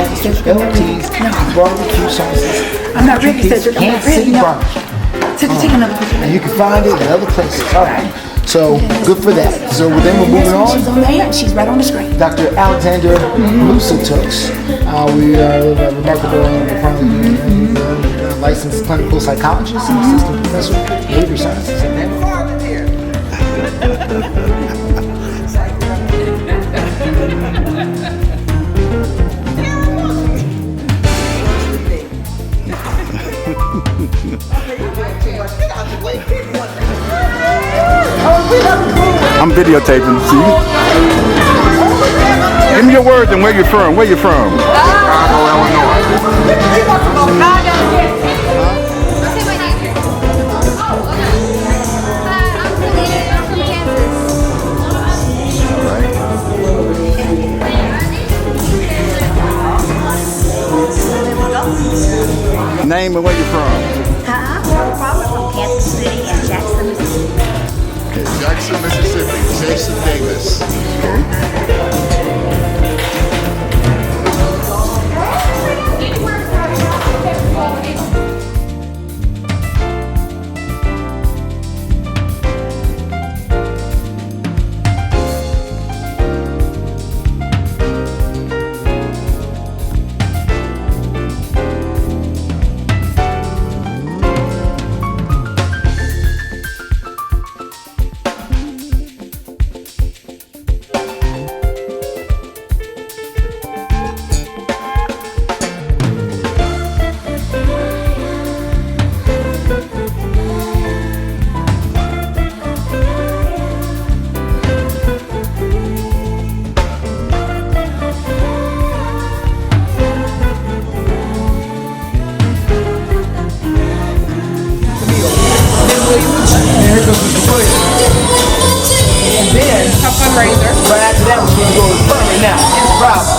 Pitmaster LT's barbecue sauces. I'm not ready, Cedric. I'm not ready. No. Barbecue. Take another picture. And you can find it at other places. All right. So good for that. So then we're moving on. She's on there. She's right on the screen. Dr. Alexander Lusatux. We are a remarkable licensed clinical psychologist and assistant professor of behavior sciences at Stanford. I'm videotaping. See? Give me your words and where you're from. Where you from? Chicago, Illinois. Name and where you're from? I'm probably from Kansas City and Jackson, Mississippi. Jackson, Mississippi, Jason Davis. Right after that, we're going to go to Furman now. It's Bravo.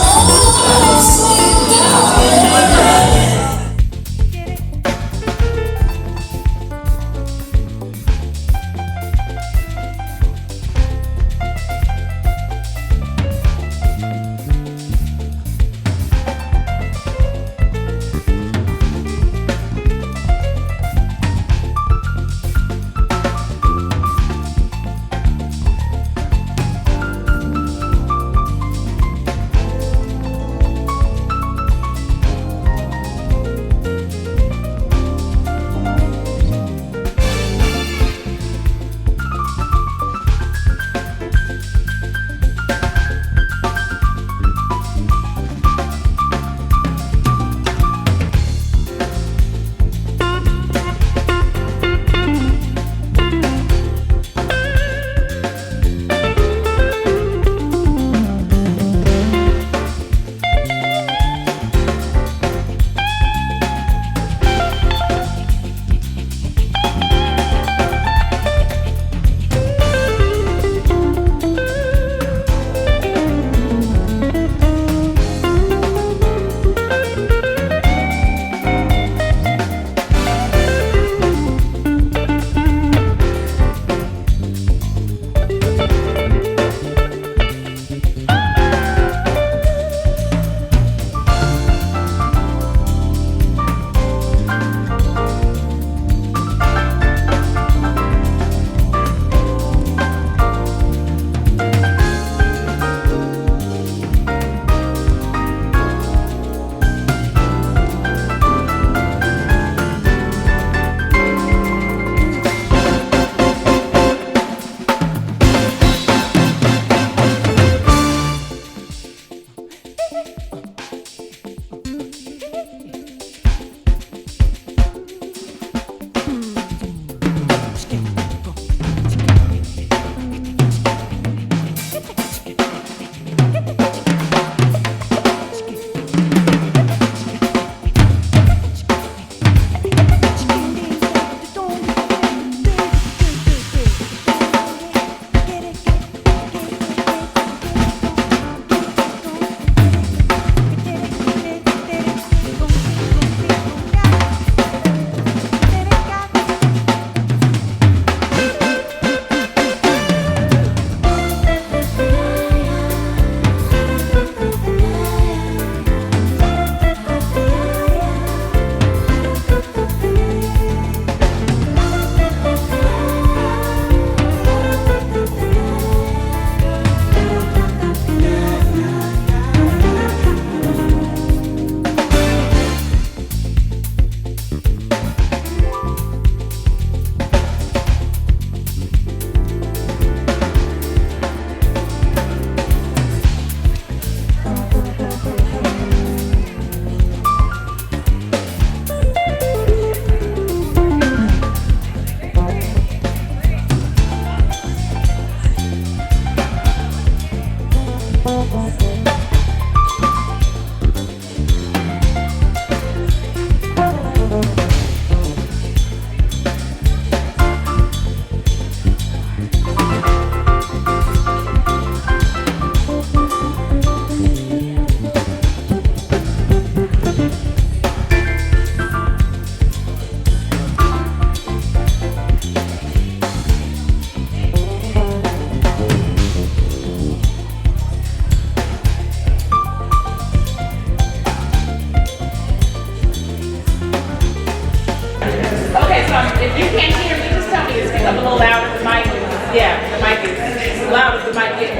Yeah, the mic is as loud as the mic gets.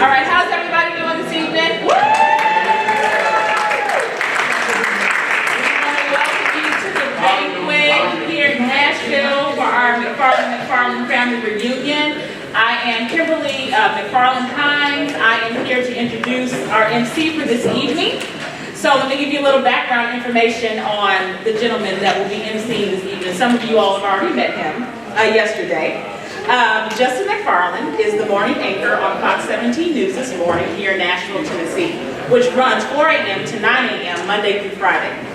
All right, how's everybody doing this evening? Woo! Here in Nashville for our McFarland family reunion. I am Kimberly McFarland Hines. I am here to introduce our MC for this evening. So let me give you a little background information on the gentleman that will be emceeing this evening. Some of you all have already met him yesterday. Justin McFarland is the morning anchor on Fox 17 News this morning here in Nashville, Tennessee, which runs 4 a.m. to 9 a.m. Monday through Friday.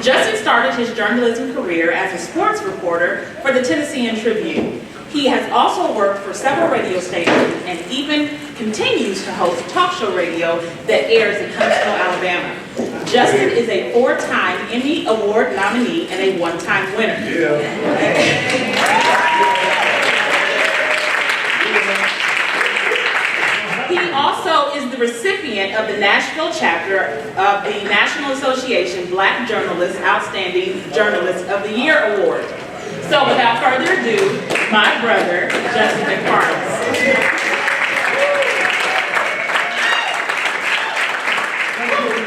Justin started his journalism career as a sports reporter for the Tennessean Tribune. He has also worked for several radio stations and even continues to host talk show radio that airs in Huntsville, Alabama. Justin is a 4-time Emmy Award nominee and a 1-time winner. He also is the recipient of the Nashville chapter of the National Association Black Journalists Outstanding Journalist of the Year Award. So without further ado, my brother, Justin McFarland.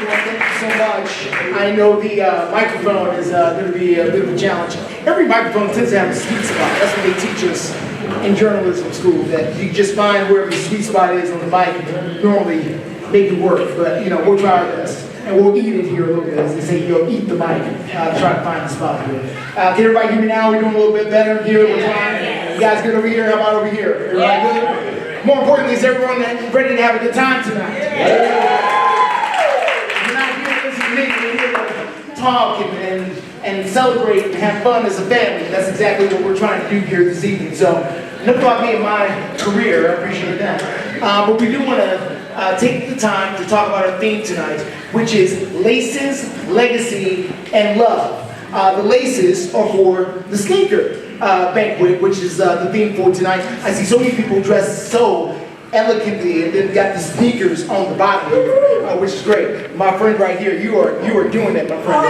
Thank you so much. I know the microphone is going to be a bit of a challenge. Every microphone tends to have a sweet spot. That's what they teach us in journalism school, that you just find where the sweet spot is on the mic and normally make it work. But, you know, we'll try our best. And we'll eat it here a little bit. As they say, you'll eat the mic. Try to find the spot here. Can everybody hear me now? We're doing a little bit better here. We're trying. You guys good over here? How about over here? Everybody good? More importantly, is everyone ready to have a good time tonight? You're not here to listen to me. You're here to talk and celebrate and have fun as a family. That's exactly what we're trying to do here this evening. So, enough about me and my career. I appreciate that. But we do want to take the time to talk about our theme tonight, which is Laces, Legacy, and Love. The laces are for the sneaker banquet, which is the theme for tonight. I see so many people dressed so elegantly and then got the sneakers on the bottom, which is great. My friend right here, you are doing that, my friend.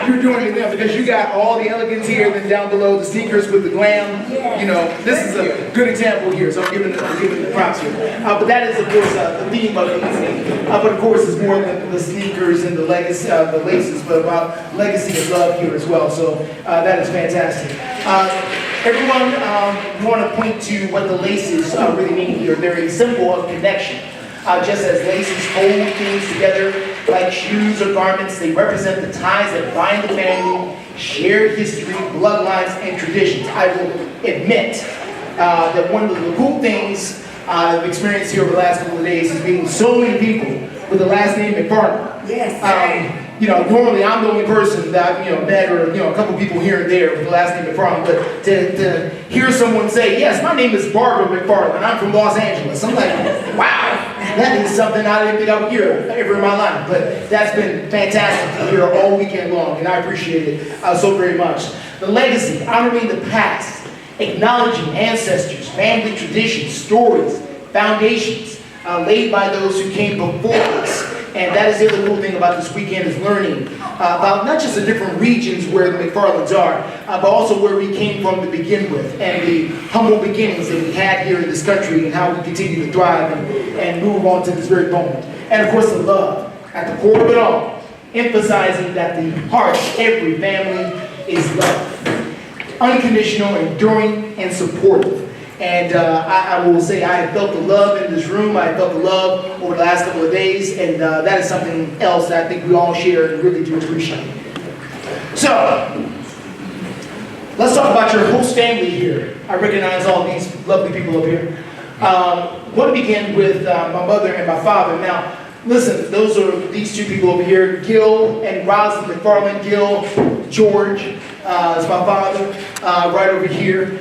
You're doing it now because you got all the elegance here, then down below the sneakers with the glam. You know, this is a good example here, so I'm giving the props here. But that is, of course, the theme of the evening. But of course, it's more than the sneakers and the legacy, the laces, but about legacy and love here as well. So that is fantastic. Everyone, want to point to what the laces really mean here. They're a symbol of connection. Just as laces hold things together like shoes or garments, they represent the ties that bind the family, shared history, bloodlines, and traditions. I will admit that one of the cool things I've experienced here over the last couple of days is meeting so many people with the last name McFarland. Yes. You know, normally I'm the only person that I've met, or a couple people here and there with the last name McFarland. But to hear someone say, "Yes, my name is Barbara McFarland. I'm from Los Angeles," I'm like, wow, that is something I didn't think I would hear ever in my life. But that's been fantastic to hear all weekend long, and I appreciate it so very much. The legacy, honoring the past, acknowledging ancestors, family traditions, stories, foundations laid by those who came before us. And that is the other cool thing about this weekend, is learning about not just the different regions where the McFarlands are, but also where we came from to begin with, and the humble beginnings that we had here in this country, and how we continue to thrive and move on to this very moment. And of course, the love at the core of it all, emphasizing that the heart of every family is love. Unconditional, enduring, and supportive. And I will say I have felt the love in this room. I have felt the love over the last couple of days, and that is something else that I think we all share and really do appreciate. So, let's talk about your host family here. I recognize all these lovely people over here. I want to begin with my mother and my father. Now, listen, those are these two people over here, Gil and Roz McFarland. Gil, George is my father, right over here.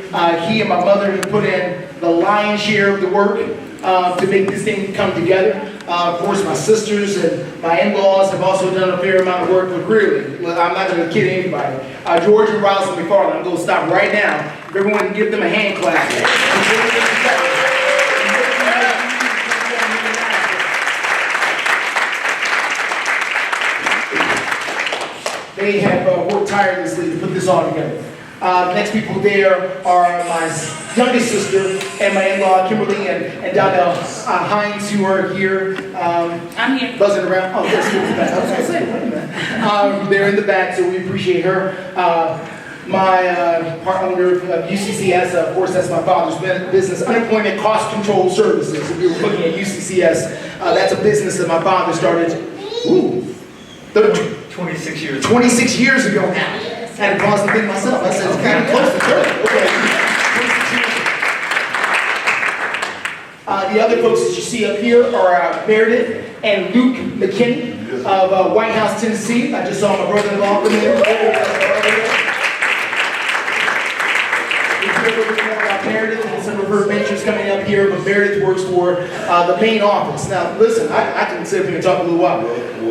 He and my mother have put in the lion's share of the work to make this thing come together. Of course, my sisters and my in-laws have also done a fair amount of work, but really, I'm not going to kid anybody. George and Roz McFarland, I'm going to stop right now. If everyone can give them a hand clap. They have worked tirelessly to put this all together. Next people there are my youngest sister and my in-law, Kimberly and Donnell Hines, who are here. I'm here. Buzzing around. Oh, yes, you're in the back. I was going to say, wait a minute. They're in the back, so we appreciate her. My part owner of UCCS, of course, that's my father's business, Unemployment Cost Control Services. If you're looking at UCCS, that's a business that my father started, 26 years. 26 years ago now. I had to pause and think myself. I said, it's kind of close to 30. Okay. 26 years. The other folks that you see up here are Meredith and Luke McKinney of White House, Tennessee. I just saw my brother-in-law come in. We'll hear a little bit more about Meredith and some of her ventures coming up here, but Meredith works for the main office. Now, listen, I can sit up here and talk a little while,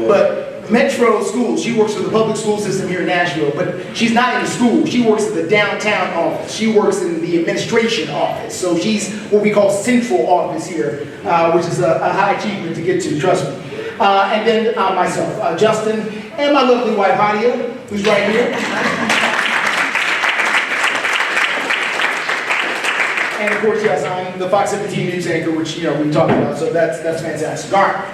but Metro Schools, she works for the public school system here in Nashville, but she's not in the school. She works at the downtown office. She works in the administration office. So she's what we call central office here, which is a high achievement to get to, trust me. And then myself, Justin, and my lovely wife, Hadia, who's right here. And of course, yes, I'm the Fox 17 news anchor, which, we talked about, so that's fantastic. All right.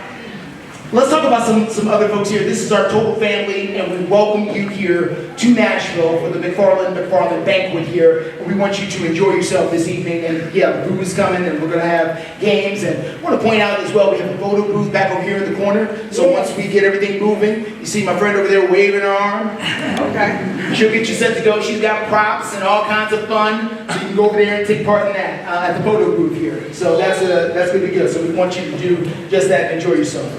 Let's talk about some other folks here. This is our total family, and we welcome you here to Nashville for the McFarland banquet here. And we want you to enjoy yourself this evening. And yeah, the food is coming, and we're going to have games. And I want to point out as well, we have a photo booth back over here in the corner. So once we get everything moving, you see my friend over there waving her arm. Okay. She'll get you set to go. She's got props and all kinds of fun. So you can go over there and take part in that at the photo booth here. So that's going to be good. So we want you to do just that and enjoy yourself.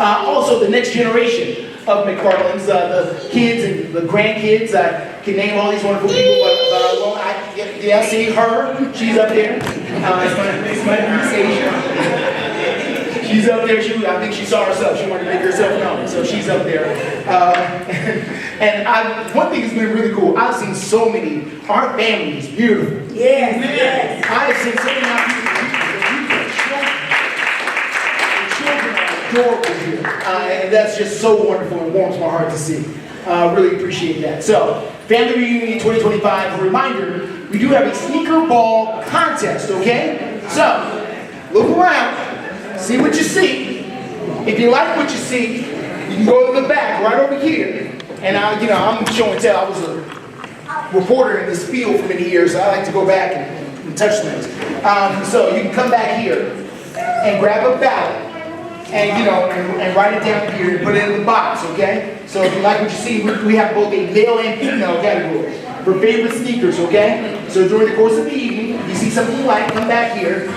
Also, the next generation of McFarland's, the kids and the grandkids, I can name all these wonderful people, but I see her. She's up there. It's my niece, Asia. She's up there. I think she saw herself. She wanted to make herself known, so she's up there. And one thing that's been really cool, I've seen so many. Our family is beautiful. Yes. I have seen so many people. Adorable here. And that's just so wonderful and warms my heart to see. Really appreciate that. So, Family Reunion 2025, a reminder, we do have a sneaker ball contest, okay? So, look around, see what you see. If you like what you see, you can go to the back, right over here. And I'm show and tell. I was a reporter in this field for many years, so I like to go back and touch things. So, you can come back here and grab a ballot. And and write it down here and put it in the box, okay? So if you like what you see, we have both a male and female category for favorite sneakers, okay? So during the course of the evening, if you see something you like, come back here,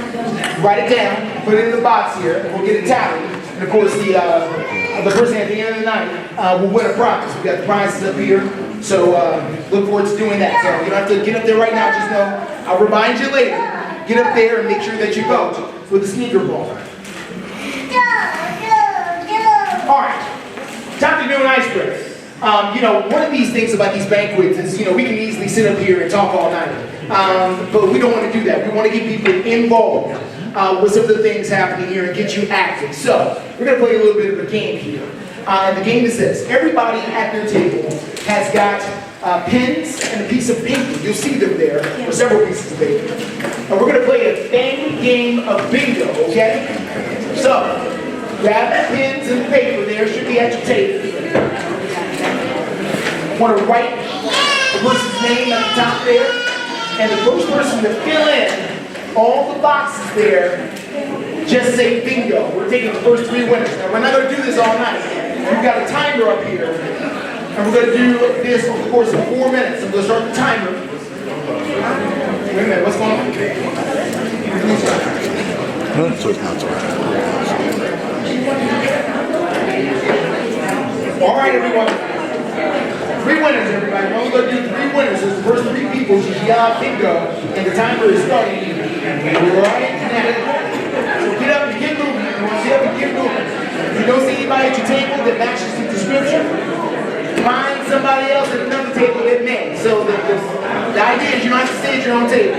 write it down, put it in the box here, and we'll get it tallied. And of course, the person at the end of the night will win a prize. We got the prizes up here, so look forward to doing that. So you don't have to get up there right now. Just know I'll remind you later. Get up there and make sure that you vote for the sneaker ball. All right, time to do an icebreaker. One of these things about these banquets is, we can easily sit up here and talk all night. But we don't want to do that. We want to get people involved with some of the things happening here and get you active. So, we're going to play a little bit of a game here. And the game is this. Everybody at their table has got pens and a piece of paper. You'll see them there, or several pieces of paper. And we're going to play a family game of bingo, okay? So, grab the pens and paper there, should be at your table. I want to write the person's name at the top there. And the first person to fill in all the boxes there, just say bingo. We're taking the first 3 winners. Now, we're not going to do this all night. We've got a timer up here. And we're going to do this over the course of 4 minutes. I'm going to start the timer. Wait a minute, what's going on? So it's not so All right, everyone. 3 winners, everybody. We're only going to do 3 winners. So the first 3 people should yell out bingo, and the timer is starting. Right now. So get up and get moving. Get up and get moving. If you don't see anybody at your table that matches the description, find somebody else at another table that may. So the idea is you don't have to stay at your own table.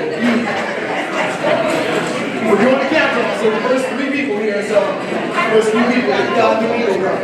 We're doing the countdown, so the first 3 people here, so first 3 people, y'all give me a run.